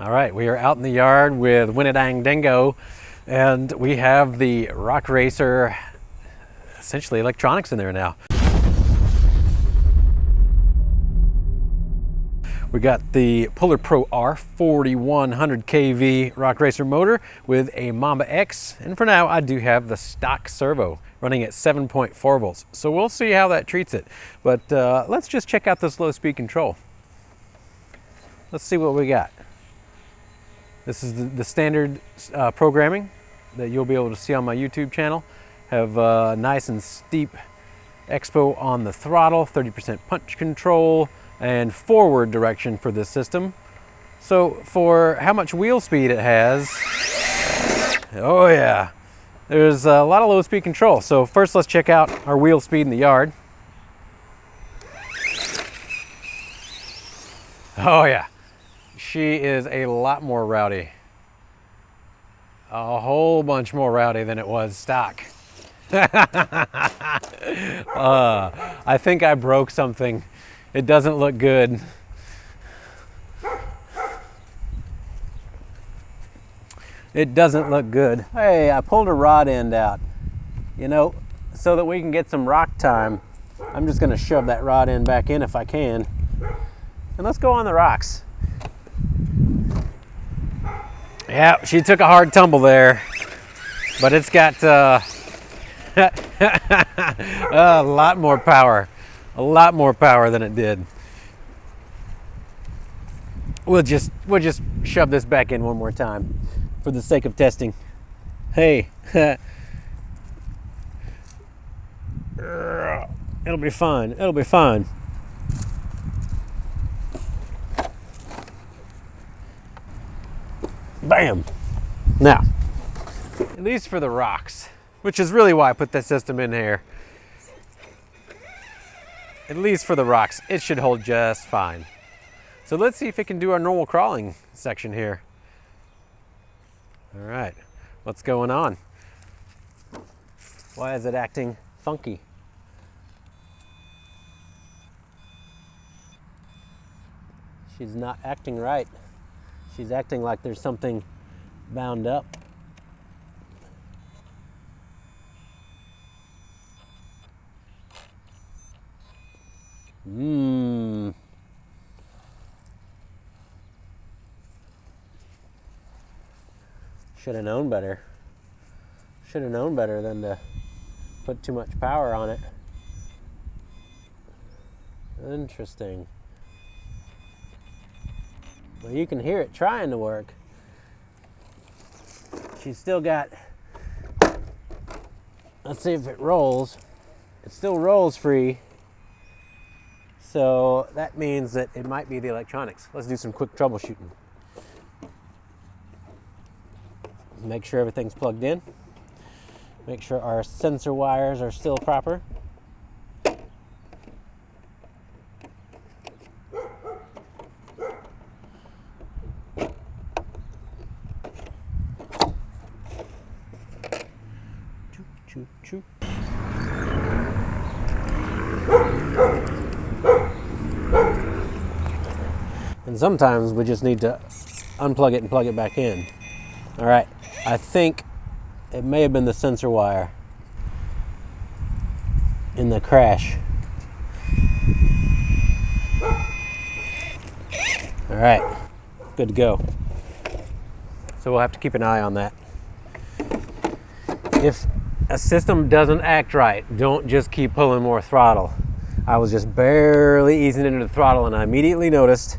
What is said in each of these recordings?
All right, we are out in the yard with Wendigo, and we have the Rock Racer, essentially electronics in there now. We got the Puller Pro R 4100 kV Rock Racer motor with a Mamba X, and for now I do have the stock servo running at 7.4 volts. So we'll see how that treats it. But let's just check out this low speed control. Let's see what we got. This is the standard programming that you'll be able to see on my YouTube channel. Have nice and steep expo on the throttle, 30% punch control, and forward direction for this system. So for how much wheel speed it has, oh yeah, there's a lot of low speed control. So first let's check out our wheel speed in the yard. Oh yeah. She is a lot more rowdy. A whole bunch more rowdy than it was stock. I think I broke something. It doesn't look good. It doesn't look good. Hey, I pulled a rod end out. You know, so that we can get some rock time, I'm just gonna shove that rod end back in if I can. And let's go on the rocks. Yeah, she took a hard tumble there, but it's got a lot more power than it did. We'll just shove this back in one more time for the sake of testing. Hey, it'll be fine. It'll be fine. Bam! Now, at least for the rocks, which is really why I put this system in here, at least for the rocks, it should hold just fine. So let's see if it can do our normal crawling section here. All right, what's going on? Why is it acting funky? She's not acting right. She's acting like there's something bound up. Should have known better. Should have known better than to put too much power on it. Interesting. Well, you can hear it trying to work. She's still got, let's see if it rolls. It still rolls free. So that means that it might be the electronics. Let's do some quick troubleshooting. Make sure everything's plugged in. Make sure our sensor wires are still proper. And sometimes we just need to unplug it and plug it back in. All right, I think it may have been the sensor wire in the crash. All right, good to go. So we'll have to keep an eye on that. If a system doesn't act right, don't just keep pulling more throttle. I was just barely easing into the throttle and I immediately noticed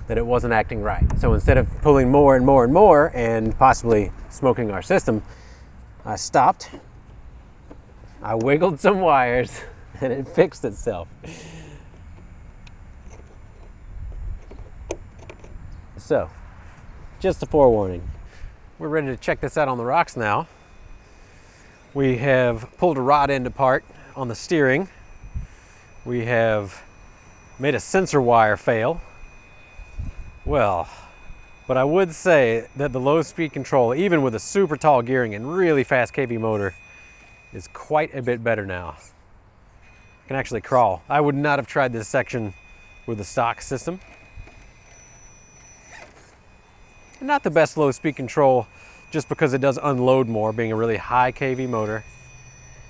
that it wasn't acting right. So instead of pulling more and more and more and possibly smoking our system, I stopped, I wiggled some wires, and it fixed itself. So, just a forewarning. We're ready to check this out on the rocks now. We have pulled a rod end apart on the steering. We have made a sensor wire fail. Well, but I would say that the low speed control, even with a super tall gearing and really fast kV motor, is quite a bit better now. I can actually crawl. I would not have tried this section with the stock system. Not the best low speed control, just because it does unload more, being a really high kV motor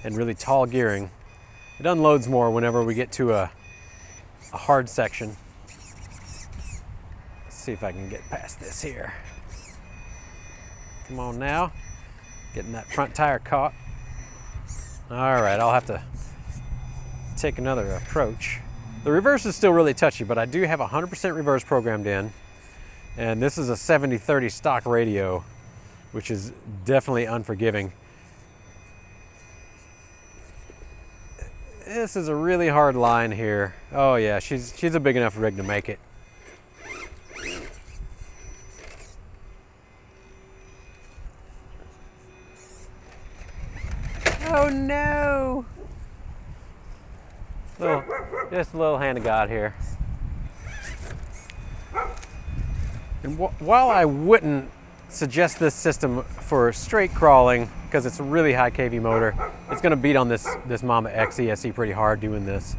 and really tall gearing. It unloads more whenever we get to a hard section. Let's see if I can get past this here. Come on now. Getting that front tire caught. All right, I'll have to take another approach. The reverse is still really touchy, but I do have 100% reverse programmed in. And this is a 70-30 stock radio, which is definitely unforgiving. This is a really hard line here. Oh yeah, she's a big enough rig to make it. Oh no! Just a little hand of God here. And while I wouldn't suggest this system for straight crawling, because it's a really high kV motor, it's going to beat on this Mamba X ESC pretty hard doing this.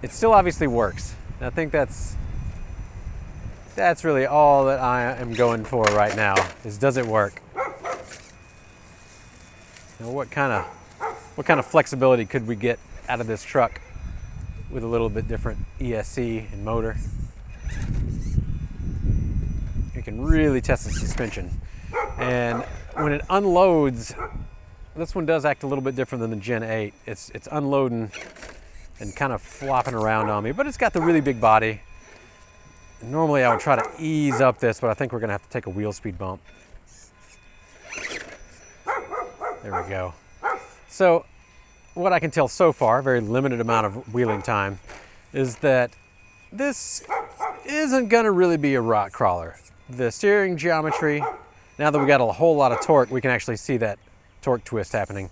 It still obviously works. And I think that's really all that I am going for right now, is does it work? Now what kind of flexibility could we get out of this truck with a little bit different ESC and motor? You can really test the suspension. And when it unloads, this one does act a little bit different than the Gen 8. It's unloading and kind of flopping around on me, but it's got the really big body. Normally I would try to ease up this, but I think we're gonna have to take a wheel speed bump. There we go. So what I can tell so far, very limited amount of wheeling time, is that this isn't gonna really be a rock crawler. The steering geometry, now that we got a whole lot of torque, we can actually see that torque twist happening.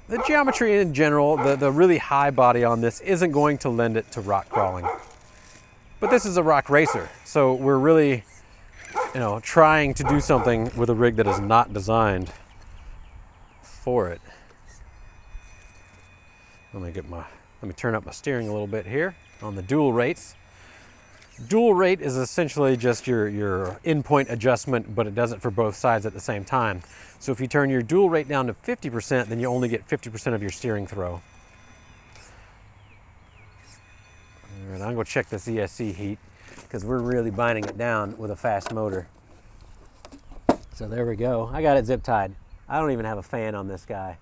The geometry in general, the really high body on this isn't going to lend it to rock crawling. But this is a rock racer, so we're really, trying to do something with a rig that is not designed for it. Let me turn up my steering a little bit here on the dual rates. Dual rate is essentially just your in-point adjustment, but it does it for both sides at the same time. So if you turn your dual rate down to 50%, then you only get 50% of your steering throw. All right, I'm gonna check this ESC heat, because we're really binding it down with a fast motor. So there we go. I got it zip tied. I don't even have a fan on this guy.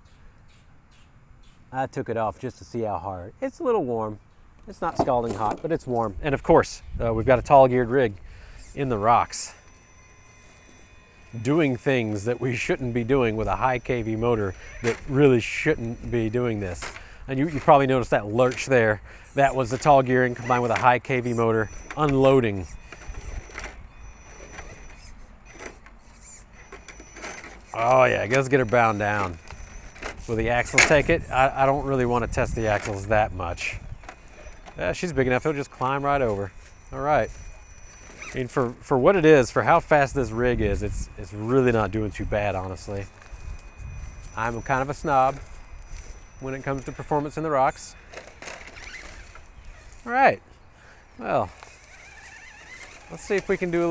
I took it off just to see how hard. It's a little warm. It's not scalding hot, but it's warm. And of course, we've got a tall geared rig in the rocks, doing things that we shouldn't be doing with a high kV motor that really shouldn't be doing this. And you probably noticed that lurch there. That was the tall gearing combined with a high kV motor unloading. Oh yeah, let's get her bound down. Will the axle take it? I don't really want to test the axles that much. She's big enough, it'll just climb right over. All right. I mean, for what it is, for how fast this rig is, it's really not doing too bad, honestly. I'm kind of a snob when it comes to performance in the rocks. All right, well, let's see if we can do a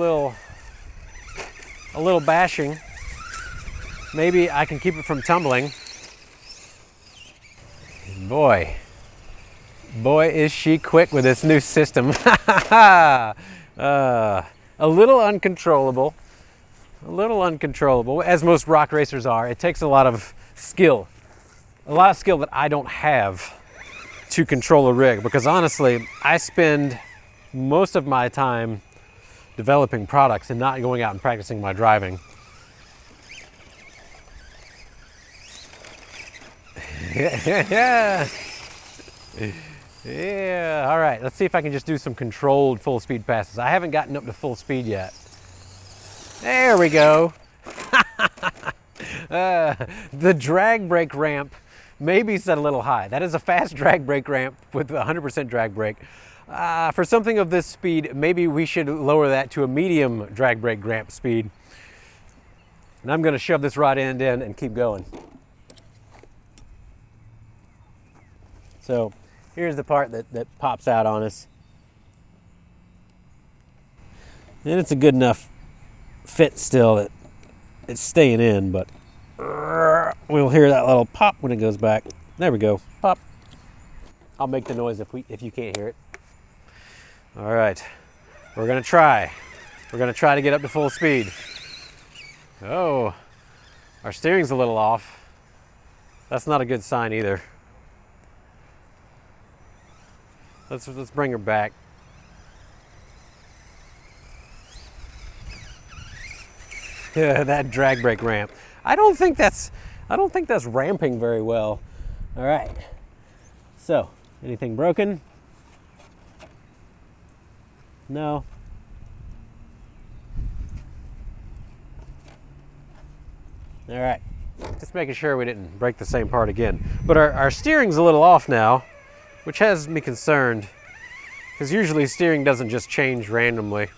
little bashing. Maybe I can keep it from tumbling. Boy, is she quick with this new system. A little uncontrollable, as most rock racers are. It takes a lot of skill that I don't have to control a rig, because honestly, I spend most of my time developing products and not going out and practicing my driving. Yeah, all right, let's see if I can just do some controlled full speed passes. I haven't gotten up to full speed yet. There we go. The drag brake ramp may be set a little high. That is a fast drag brake ramp with 100% drag brake. For something of this speed, maybe we should lower that to a medium drag brake ramp speed. And I'm gonna shove this rod end in and keep going. So here's the part that pops out on us. And it's a good enough fit still. It's staying in, but we'll hear that little pop when it goes back. There we go, pop. I'll make the noise if you can't hear it. All right, we're gonna try. We're gonna try to get up to full speed. Oh, our steering's a little off. That's not a good sign either. Let's bring her back. Yeah, that drag brake ramp. I don't think that's ramping very well. All right. So, anything broken? No. All right. Just making sure we didn't break the same part again. But our steering's a little off now, which has me concerned, because usually steering doesn't just change randomly.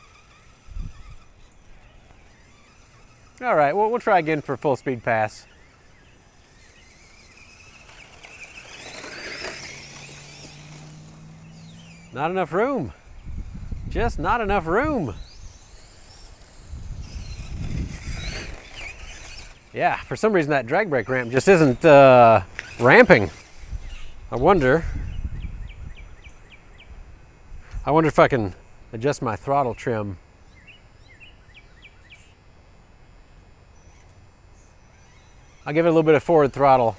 All right, well, we'll try again for full speed pass. Not enough room. Just not enough room. Yeah, for some reason that drag brake ramp just isn't ramping. I wonder if I can adjust my throttle trim. I'll give it a little bit of forward throttle.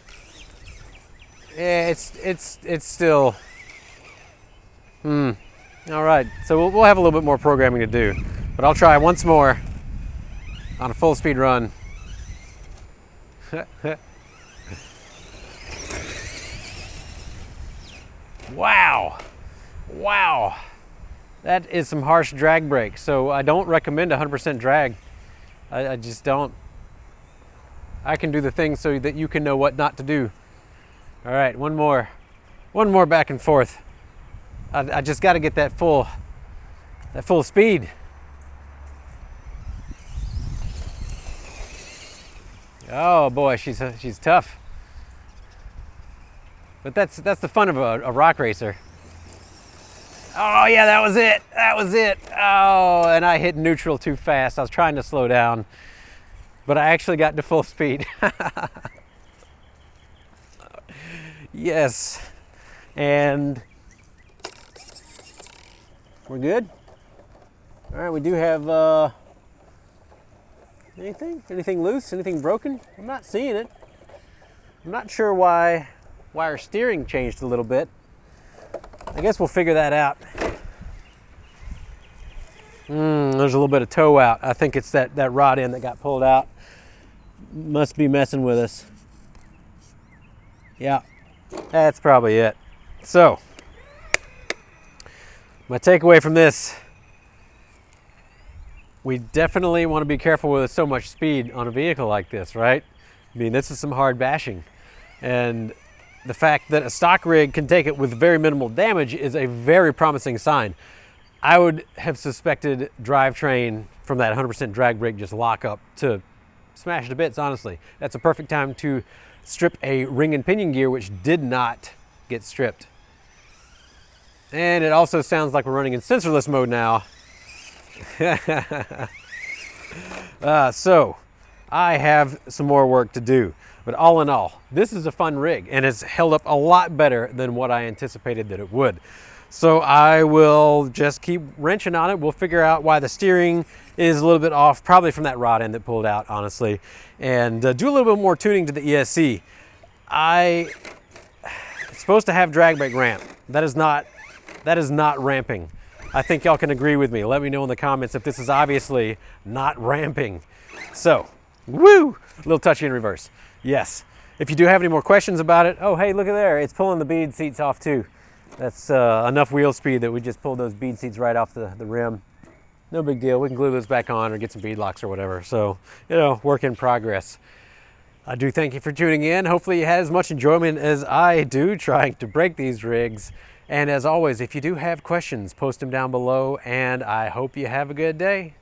Yeah, it's still. All right, so we'll have a little bit more programming to do, but I'll try once more on a full speed run. Wow, wow, that is some harsh drag brake. So I don't recommend 100% drag. I just don't. I can do the things so that you can know what not to do. All right, one more back and forth. I just got to get that full speed. Oh boy, she's tough. But that's the fun of a rock racer. Oh yeah, that was it. That was it. Oh, and I hit neutral too fast. I was trying to slow down, but I actually got to full speed. Yes, and we're good. All right, we do have anything loose, anything broken? I'm not seeing it. I'm not sure why our steering changed a little bit. I guess we'll figure that out. There's a little bit of toe out. I think it's that rod end that got pulled out. Must be messing with us. Yeah, that's probably it. So, my takeaway from this, we definitely want to be careful with so much speed on a vehicle like this, right? I mean, this is some hard bashing. And the fact that a stock rig can take it with very minimal damage is a very promising sign. I would have suspected drivetrain from that 100% drag brake just lock up to smash to bits, honestly. That's a perfect time to strip a ring and pinion gear, which did not get stripped. And it also sounds like we're running in sensorless mode now. So I have some more work to do, but all in all, this is a fun rig and it's held up a lot better than what I anticipated that it would. So I will just keep wrenching on it. We'll figure out why the steering is a little bit off, probably from that rod end that pulled out, honestly, and do a little bit more tuning to the ESC. It's supposed to have drag brake ramp. That is not ramping. I think y'all can agree with me. Let me know in the comments if this is obviously not ramping. So, woo, a little touchy in reverse. Yes. If you do have any more questions about it, oh, hey, look at there. It's pulling the bead seats off too. That's enough wheel speed that we just pulled those bead seats right off the rim. No big deal. We can glue those back on or get some bead locks or whatever. So, you know, work in progress. I do thank you for tuning in. Hopefully you had as much enjoyment as I do trying to break these rigs. And as always, if you do have questions, post them down below, and I hope you have a good day.